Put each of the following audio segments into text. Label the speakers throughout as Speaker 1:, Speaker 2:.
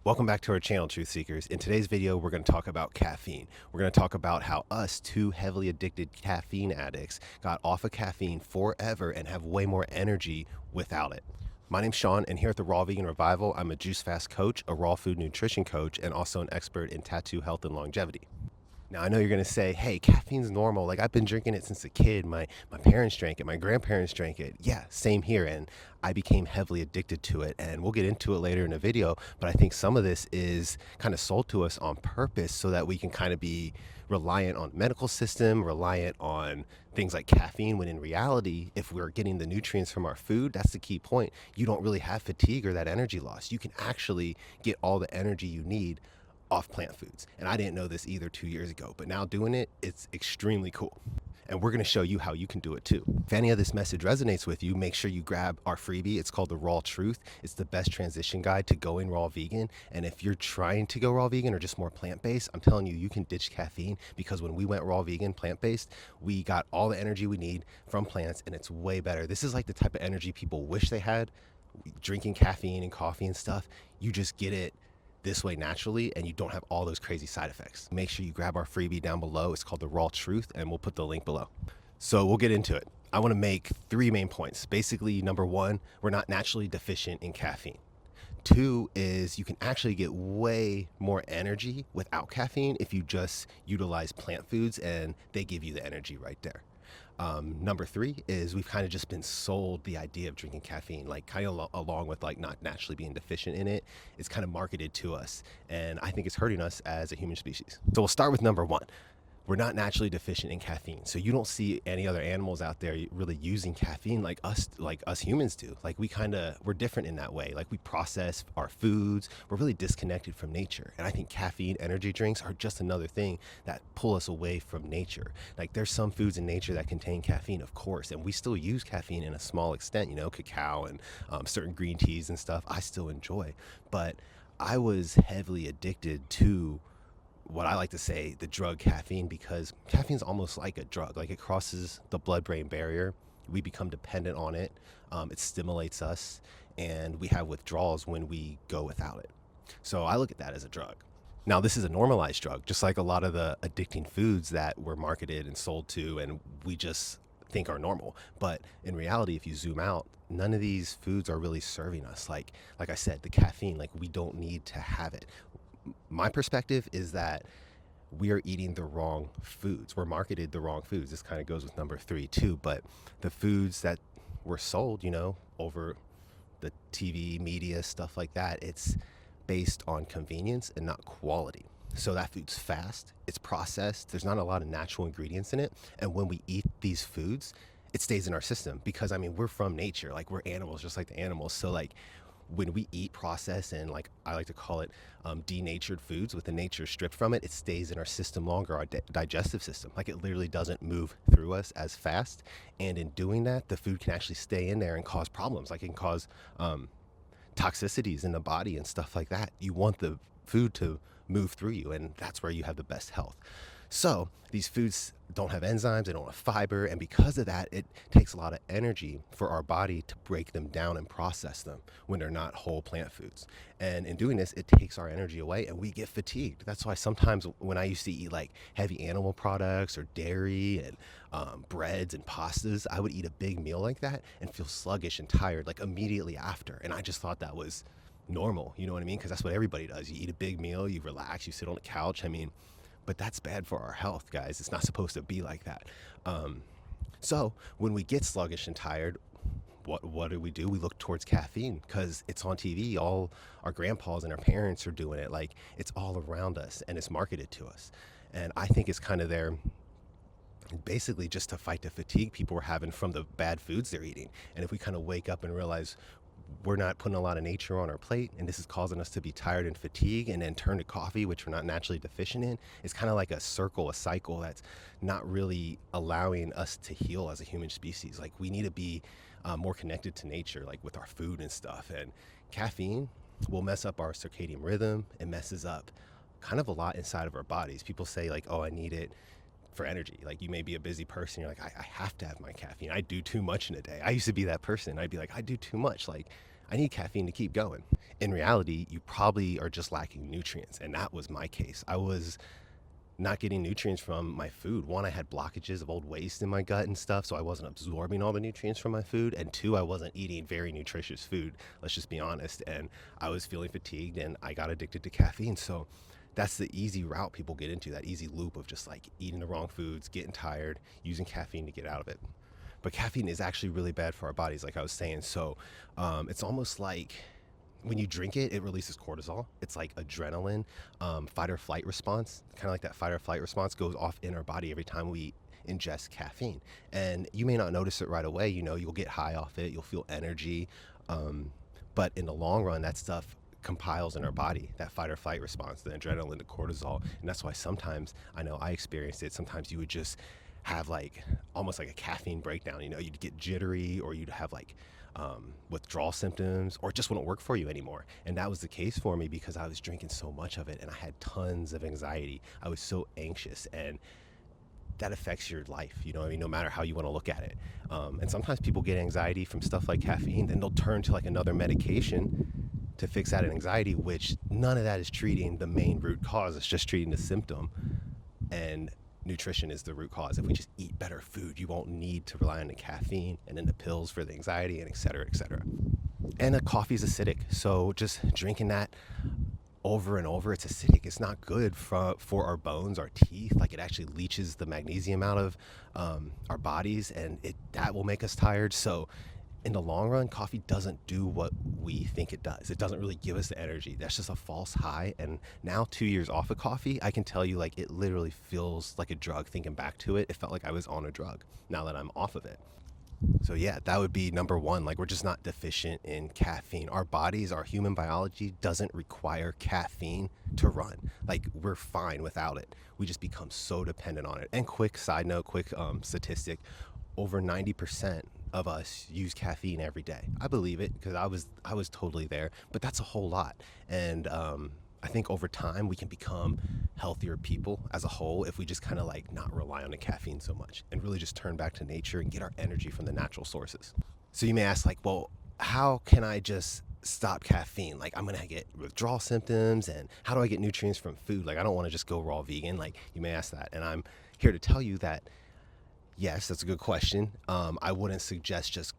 Speaker 1: Welcome back to our channel, Truth Seekers. In today's video, we're going to talk about caffeine. We're going to talk about how us two heavily addicted caffeine addicts got off of caffeine forever and have way more energy without it. My name's Sean, and here at the Raw Vegan Revival, I'm a juice fast coach, a raw food nutrition coach, and also an expert in tattoo health and longevity. Now, I know you're going to say, hey, caffeine's normal. Like, I've been drinking it since a kid. My parents drank it. My grandparents drank it. Yeah, same here. And I became heavily addicted to it. And we'll get into it later in the video. But I think some of this is kind of sold to us on purpose so that we can kind of be reliant on medical system, reliant on things like caffeine, when in reality, if we're getting the nutrients from our food, that's the key point. You don't really have fatigue or that energy loss. You can actually get all the energy you need off plant foods. And I didn't know this either 2 years ago, but now doing it, it's extremely cool. And we're going to show you how you can do it too. If any of this message resonates with you, make sure you grab our freebie. It's called The Raw Truth. It's the best transition guide to going raw vegan. And if you're trying to go raw vegan or just more plant-based, I'm telling you, you can ditch caffeine, because when we went raw vegan, plant-based, we got all the energy we need from plants, and it's way better. This is like the type of energy people wish they had. Drinking caffeine and coffee and stuff, you just get it this way naturally, and you don't have all those crazy side effects. Make sure you grab our freebie down below. It's called The Raw Truth, and we'll put the link below. So we'll get into it. I want to make 3 main points. Basically, number 1, we're not naturally deficient in caffeine. 2 is you can actually get way more energy without caffeine if you just utilize plant foods, and they give you the energy right there. Number 3 is we've kind of just been sold the idea of drinking caffeine, like kind of along with like not naturally being deficient in it. It's kind of marketed to us, and I think it's hurting us as a human species. So we'll start with number 1. We're not naturally deficient in caffeine. So you don't see any other animals out there really using caffeine like us humans do. Like we're different in that way. Like we process our foods. We're really disconnected from nature. And I think caffeine energy drinks are just another thing that pull us away from nature. Like there's some foods in nature that contain caffeine, of course, and we still use caffeine in a small extent, cacao and certain green teas and stuff I still enjoy. But I was heavily addicted to what I like to say, the drug caffeine, because caffeine is almost like a drug. Like it crosses the blood-brain barrier. We become dependent on it. It stimulates us, and we have withdrawals when we go without it. So I look at that as a drug. Now, this is a normalized drug, just like a lot of the addicting foods that we're marketed and sold to, and we just think are normal. But in reality, if you zoom out, none of these foods are really serving us. Like I said, the caffeine, like we don't need to have it. My perspective is that we are eating the wrong foods. We're marketed the wrong foods. This kind of goes with number 3 too, but the foods that were sold, over the TV, media, stuff like that, it's based on convenience and not quality. So that food's fast, it's processed, there's not a lot of natural ingredients in it. And when we eat these foods, it stays in our system because, we're from nature. Like we're animals, just like the animals. So like, when we eat processed and like I like to call it denatured foods with the nature stripped from it, it stays in our system longer, our digestive system. Like it literally doesn't move through us as fast. And in doing that, the food can actually stay in there and cause problems. Like it can cause toxicities in the body and stuff like that. You want the food to move through you, and that's where you have the best health. So these foods don't have enzymes, they don't have fiber, and because of that, it takes a lot of energy for our body to break them down and process them when they're not whole plant foods. And in doing this, it takes our energy away and we get fatigued. That's why sometimes when I used to eat like heavy animal products or dairy and breads and pastas, I would eat a big meal like that and feel sluggish and tired like immediately after. And I just thought that was normal, you know what I mean? Because that's what everybody does. You eat a big meal, you relax, you sit on the couch. But that's bad for our health, guys. It's not supposed to be like that. So when we get sluggish and tired, what do? We look towards caffeine because it's on TV. All our grandpas and our parents are doing it. Like it's all around us and it's marketed to us. And I think it's kind of there basically just to fight the fatigue people are having from the bad foods they're eating. And if we kind of wake up and realize we're not putting a lot of nature on our plate, and this is causing us to be tired and fatigued, and then turn to coffee, which we're not naturally deficient in. It's kind of like a cycle that's not really allowing us to heal as a human species. Like we need to be more connected to nature, like with our food and stuff. And caffeine will mess up our circadian rhythm. It messes up kind of a lot inside of our bodies. People say like, oh, I need it for energy. Like you may be a busy person, you're like, I have to have my caffeine. I do too much in a day. I used to be that person. I'd be like, I do too much. Like I need caffeine to keep going. In reality, you probably are just lacking nutrients. And that was my case. I was not getting nutrients from my food. One, I had blockages of old waste in my gut and stuff, so I wasn't absorbing all the nutrients from my food. And two, I wasn't eating very nutritious food, let's just be honest. And I was feeling fatigued and I got addicted to caffeine. So that's the easy route people get into, that easy loop of just like eating the wrong foods, getting tired, using caffeine to get out of it. But caffeine is actually really bad for our bodies, like I was saying. So it's almost like when you drink it, it releases cortisol. It's like adrenaline, fight or flight response, kind of like that fight or flight response goes off in our body every time we ingest caffeine. And you may not notice it right away. You know, you'll get high off it, you'll feel energy. But in the long run, that stuff compiles in our body, that fight or flight response, the adrenaline, the cortisol. And that's why sometimes, I know I experienced it, sometimes you would just have like almost like a caffeine breakdown. You know, you'd get jittery, or you'd have like withdrawal symptoms, or it just wouldn't work for you anymore. And that was the case for me because I was drinking so much of it and I had tons of anxiety. I was so anxious, and that affects your life, you know what I mean, no matter how you want to look at it. And sometimes people get anxiety from stuff like caffeine, then they'll turn to like another medication to fix that anxiety, which none of that is treating the main root cause. It's just treating the symptom. And nutrition is the root cause. If we just eat better food, you won't need to rely on the caffeine and then the pills for the anxiety, and et cetera, et cetera. And the coffee is acidic, so just drinking that over and over, it's acidic. It's not good for our bones, our teeth. Like, it actually leaches the magnesium out of our bodies, and that will make us tired. So in the long run, coffee doesn't do what we think it does. It doesn't really give us the energy. That's just a false high. And now 2 years off of coffee, I can tell you, like, it literally feels like a drug. Thinking back to it, it felt like I was on a drug now that I'm off of it. So yeah, that would be number one. Like, we're just not deficient in caffeine. Our bodies, our human biology doesn't require caffeine to run. Like, we're fine without it. We just become so dependent on it. And quick side note, quick statistic, over 90% of us use caffeine every day. I believe it because I was totally there, but that's a whole lot. And I think over time we can become healthier people as a whole if we just kind of like not rely on the caffeine so much and really just turn back to nature and get our energy from the natural sources. So you may ask, like, well, how can I just stop caffeine? Like, I'm gonna get withdrawal symptoms, and how do I get nutrients from food? Like, I don't want to just go raw vegan. Like, you may ask that, and I'm here to tell you that yes, that's a good question. I wouldn't suggest just,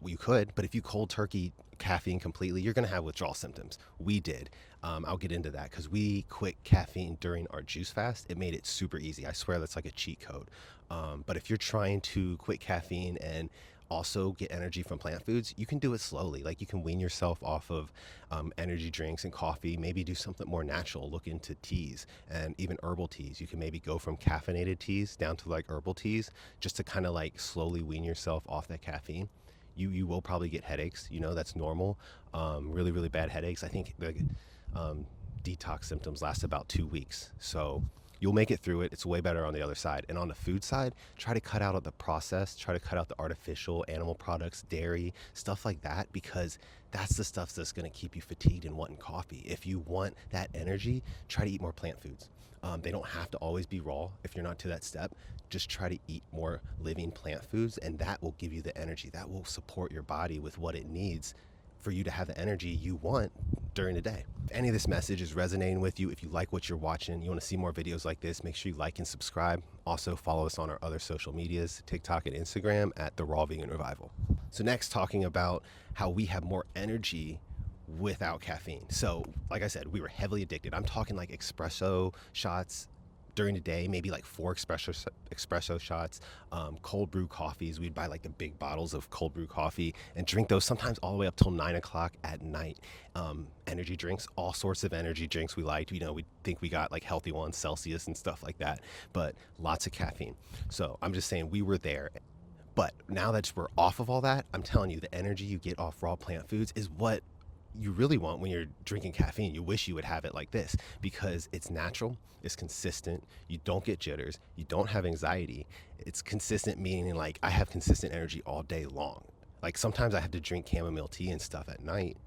Speaker 1: well, you could, but if you cold turkey caffeine completely, you're going to have withdrawal symptoms. We did. I'll get into that because we quit caffeine during our juice fast. It made it super easy. I swear that's like a cheat code. But if you're trying to quit caffeine and also get energy from plant foods, you can do it slowly. Like, you can wean yourself off of energy drinks and coffee, maybe do something more natural, look into teas and even herbal teas. You can maybe go from caffeinated teas down to like herbal teas, just to kind of like slowly wean yourself off that caffeine. You will probably get headaches, you know, that's normal. Really, really bad headaches. I think the detox symptoms last about 2 weeks. So you'll make it through it. It's way better on the other side. And on the food side, try to cut out the processed, try to cut out the artificial animal products, dairy, stuff like that, because that's the stuff that's going to keep you fatigued and wanting coffee. If you want that energy, try to eat more plant foods. They don't have to always be raw if you're not to that step. Just try to eat more living plant foods, and that will give you the energy. That will support your body with what it needs for you to have the energy you want during the day. If any of this message is resonating with you, if you like what you're watching, you want to see more videos like this, make sure you like and subscribe. Also follow us on our other social medias, TikTok and Instagram at The Raw Vegan Revival. So next, talking about how we have more energy without caffeine. So like I said, we were heavily addicted. I'm talking like espresso shots during the day, maybe like 4 espresso shots, cold brew coffees. We'd buy like the big bottles of cold brew coffee and drink those sometimes all the way up till 9 o'clock at night. Energy drinks, all sorts of energy drinks we liked. You know, we think we got like healthy ones, Celsius and stuff like that, but lots of caffeine. So I'm just saying, we were there. But now that we're off of all that, I'm telling you, the energy you get off raw plant foods is what you really want when you're drinking caffeine. You wish you would have it like this because it's natural, it's consistent, you don't get jitters, you don't have anxiety. It's consistent, meaning like I have consistent energy all day long. Like, sometimes I have to drink chamomile tea and stuff at night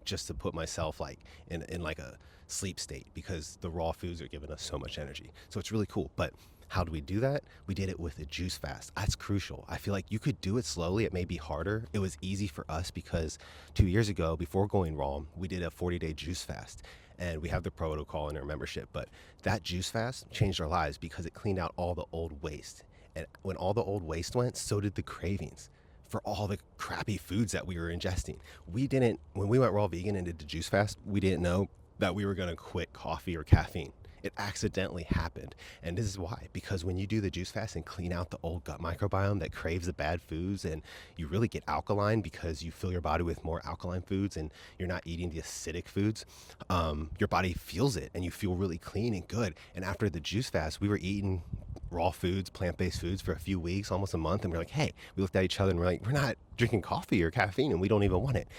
Speaker 1: just to put myself like in like a sleep state, because the raw foods are giving us so much energy. So it's really cool. But how do we do that? We did it with a juice fast. That's crucial. I feel like you could do it slowly. It may be harder. It was easy for us because 2 years ago, before going raw, we did a 40-day juice fast. And we have the protocol in our membership. But that juice fast changed our lives because it cleaned out all the old waste. And when all the old waste went, so did the cravings for all the crappy foods that we were ingesting. When we went raw vegan and did the juice fast, we didn't know that we were going to quit coffee or caffeine. It accidentally happened. And this is why, because when you do the juice fast and clean out the old gut microbiome that craves the bad foods, and you really get alkaline because you fill your body with more alkaline foods and you're not eating the acidic foods, your body feels it and you feel really clean and good. And after the juice fast, we were eating raw foods, plant-based foods for a few weeks, almost a month. And we're like, hey, we looked at each other and we're like, we're not drinking coffee or caffeine and we don't even want it.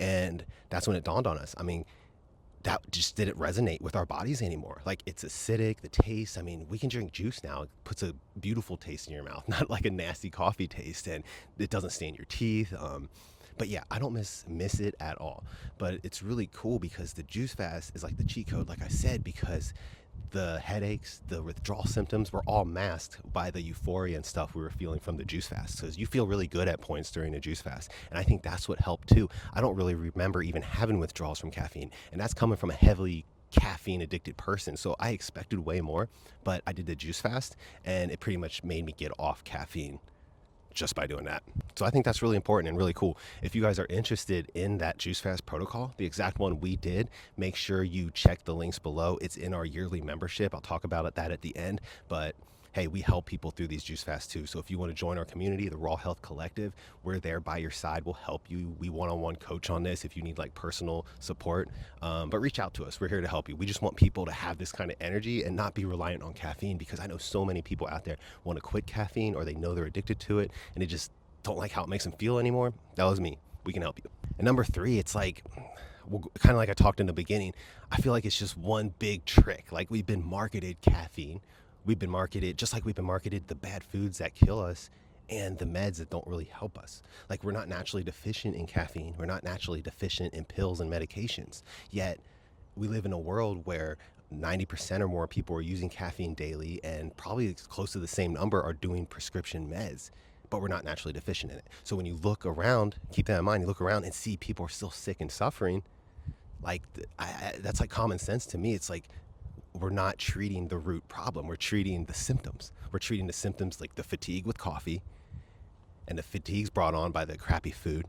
Speaker 1: And that's when it dawned on us. I mean, that just didn't resonate with our bodies anymore. Like, it's acidic, the taste. I mean, we can drink juice now. It puts a beautiful taste in your mouth, not like a nasty coffee taste, and it doesn't stain your teeth. But yeah, I don't miss it at all. But it's really cool because the juice fast is like the cheat code, like I said, because the headaches, the withdrawal symptoms were all masked by the euphoria and stuff we were feeling from the juice fast. Because you feel really good at points during the juice fast. And I think that's what helped too. I don't really remember even having withdrawals from caffeine. And that's coming from a heavily caffeine addicted person. So I expected way more, but I did the juice fast and it pretty much made me get off caffeine just by doing that. So I think that's really important and really cool. If you guys are interested in that juice fast protocol, the exact one we did, make sure you check the links below. It's in our yearly membership. I'll talk about that at the end, but hey, we help people through these juice fasts too. So if you want to join our community, the Raw Health Collective, we're there by your side. We'll help you. We one-on-one coach on this if you need like personal support. But reach out to us. We're here to help you. We just want people to have this kind of energy and not be reliant on caffeine, because I know so many people out there want to quit caffeine, or they know they're addicted to it and they just don't like how it makes them feel anymore. That was me. We can help you. And number 3, it's like, well, kind of like I talked in the beginning, I feel like it's just one big trick. Like, we've been marketed caffeine. We've been marketed, just like we've been marketed the bad foods that kill us and the meds that don't really help us. Like, we're not naturally deficient in caffeine. We're not naturally deficient in pills and medications. Yet we live in a world where 90% or more people are using caffeine daily, and probably close to the same number are doing prescription meds, but we're not naturally deficient in it. So when you look around, keep that in mind, you look around and see people are still sick and suffering, like that's like common sense to me. It's like, we're not treating the root problem. We're treating the symptoms. We're treating the symptoms like the fatigue with coffee, and the fatigue's brought on by the crappy food.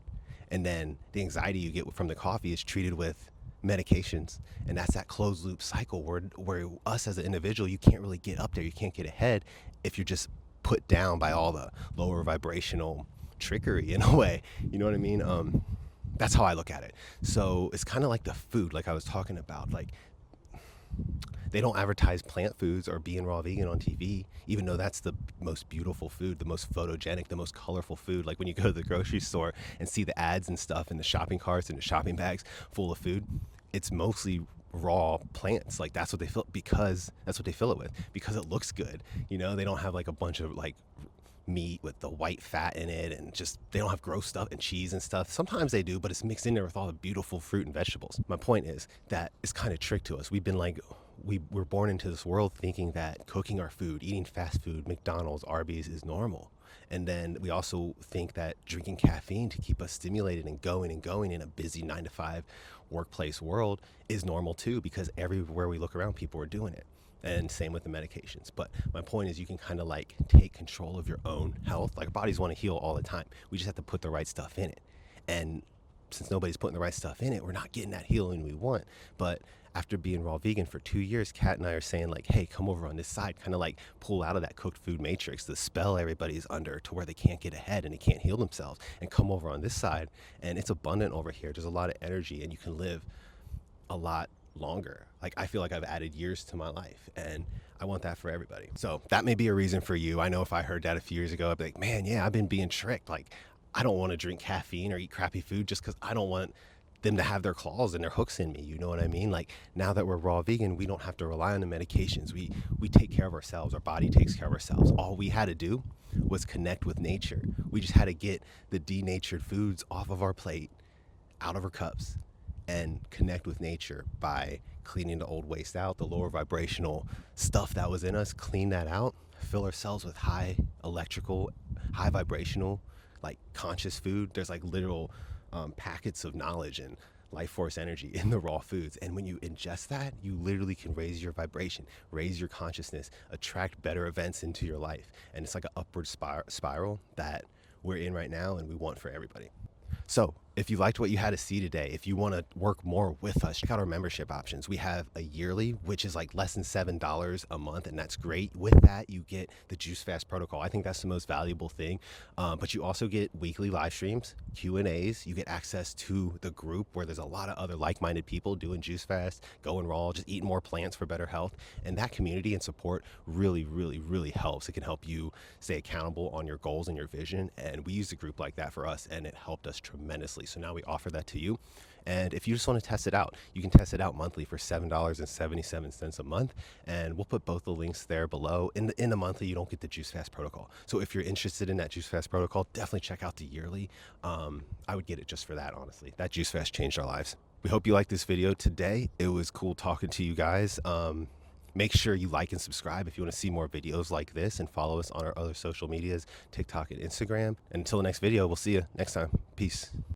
Speaker 1: And then the anxiety you get from the coffee is treated with medications. And that's that closed loop cycle where us as an individual, you can't really get up there. You can't get ahead if you're just put down by all the lower vibrational trickery in a way. You know what I mean? That's how I look at it. So it's kind of like the food, like I was talking about. Like, they don't advertise plant foods or being raw vegan on TV, even though that's the most beautiful food, the most photogenic, the most colorful food. Like, when you go to the grocery store and see the ads and stuff in the shopping carts and the shopping bags full of food, it's mostly raw plants. Like, that's what they fill, because that's what they fill it with, because it looks good. You know, they don't have like a bunch of like meat with the white fat in it, and just, they don't have gross stuff and cheese and stuff. Sometimes they do, but it's mixed in there with all the beautiful fruit and vegetables. My point is that it's kind of tricked to us. We've been like, we're born into this world thinking that cooking our food, eating fast food, McDonald's, Arby's is normal. And then we also think that drinking caffeine to keep us stimulated and going in a busy 9-to-5 workplace world is normal too, because everywhere we look around, people are doing it. And same with the medications. But my point is, you can kind of like take control of your own health. Like, our bodies want to heal all the time. We just have to put the right stuff in it. And since nobody's putting the right stuff in it, we're not getting that healing we want. But after being raw vegan for 2 years, Kat and I are saying like, hey, come over on this side, kind of like pull out of that cooked food matrix, the spell everybody's under to where they can't get ahead and they can't heal themselves, and come over on this side. And it's abundant over here. There's a lot of energy, and you can live a lot longer. Like, I feel like I've added years to my life, and I want that for everybody. So that may be a reason for you. I know if I heard that a few years ago, I'd be like, man, yeah, I've been being tricked. Like, I don't want to drink caffeine or eat crappy food just because I don't want them to have their claws and their hooks in me. You know what I mean? Like, now that we're raw vegan, we don't have to rely on the medications. We take care of ourselves. Our body takes care of ourselves. All we had to do was connect with nature. We just had to get the denatured foods off of our plate, out of our cups, and connect with nature by cleaning the old waste out, the lower vibrational stuff that was in us, clean that out, fill ourselves with high electrical, high vibrational, like conscious food. There's like literal packets of knowledge and life force energy in the raw foods. And when you ingest that, you literally can raise your vibration, raise your consciousness, attract better events into your life. And it's like an upward spiral that we're in right now and we want for everybody. So if you liked what you had to see today, if you want to work more with us, check out our membership options. We have a yearly, which is like less than $7 a month, and that's great. With that, you get the Juice Fast protocol. I think that's the most valuable thing. But you also get weekly live streams, Q&As. You get access to the group where there's a lot of other like-minded people doing Juice Fast, going raw, just eating more plants for better health. And that community and support really, really, really helps. It can help you stay accountable on your goals and your vision. And we use a group like that for us, and it helped us tremendously. So now we offer that to you. And if you just want to test it out, you can test it out monthly for $7.77 a month. And we'll put both the links there below. In the monthly, you don't get the Juice Fast protocol. So if you're interested in that Juice Fast protocol, definitely check out the yearly. I would get it just for that, honestly. That Juice Fast changed our lives. We hope you liked this video today. It was cool talking to you guys. Make sure you like and subscribe if you want to see more videos like this, and follow us on our other social medias, TikTok and Instagram. And until the next video, we'll see you next time. Peace.